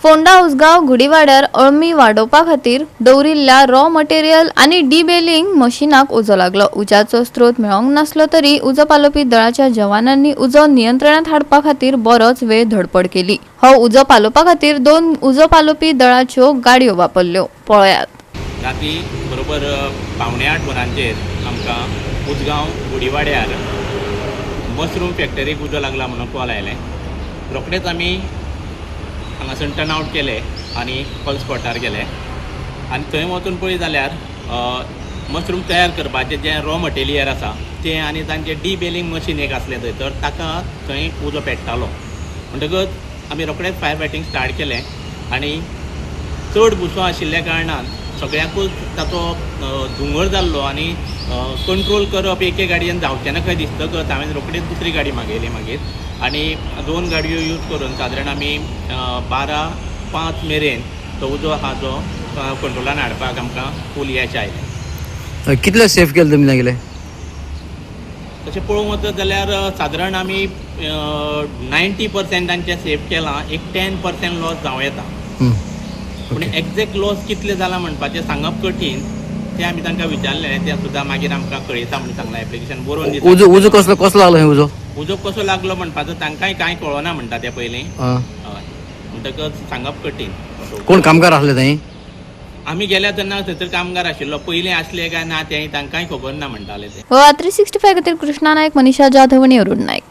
फोंडा उसगांव गुडीवाड्यार अळमी वाडोवपा खातीर दवरिल्ल्या रॉ मटेरियल आनी डिबेलिंग मशिनाक उजो लागलो. उज्याचो स्त्रोत मेळोंक नासलो तरी उजो पालोवपी दळाच्या जवानांनी उजो नियंत्रणात हाडपा खातीर बरोच वेळ धडपड केली. हो उजो पालोवपा खातीर 2 उजो पालोवपी दळाच्यो गाडयो वापरल्यो. पळयात. राती बरोबर 7:45 वरांचेर आमकां उसगांव गुडीवाड्यार मशरूम फॅक्टरीक उजो लागला म्हणून कॉल आयलें. रोखडेच आमी हांगासून टर्न आवट केले आनी कॉल स्पॉटार गेले आनी थंय वचून पळय जाल्यार मशरूम तयार करपाचें जें रॉ मटेरियल आसा तें आनी तांचें डिबेलिंग मशीन एक आसलें तर ताका थंय उजो पेट्टालो. म्हणटकच आमी रोखडेंच फायर फायटींग स्टार्ट केलें आनी चड बुसो आशिल्ल्या कारणान सगळ्याकूच ताचो धुंवर जाल्लो आनी कंट्रोल करप एके गाडयेन जावचें ना खंय दिसतकच हांवें रोखडीच दुसरी गाडी मागयली मागीर आनी 2 गाडयो यूज करून सादारण आमी 12:05 मेरेन तो उजो आहा जो कंट्रोलान हाडपाक आमकां फूल यश आयलें. कितले सेफ केले तुमी लागले? तशें पळोवंक वचत जाल्यार सादारण आमी 90% सेफ केलां. एक 10% लॉस जावं येता पूण एक्झॅक्ट लॉस कितले जाला म्हणपाचें सांगप कठीण. तें आमी तांकां विचारलें तें सुद्दां मागीर आमकां कळयता म्हणून सांगलां. एप्लिकेशन बरोवन दिता. उजो कसलो लागलो उजो? उजो कसो लागलो म्हणपाचो तांकांय कांय कळना म्हणटा ते पयलीं. हय म्हणटकच सांगप कठीण. कोण कामगार आसले थंय? आमी गेल्या तेन्ना थंयसर कामगार आशिल्लो. पयलीं आसले काय ना तें तांकांय खबर ना म्हणटाले ते. 365 खातीर कृष्णा नायक, मनीषा जाधव आनी अरुण नायक.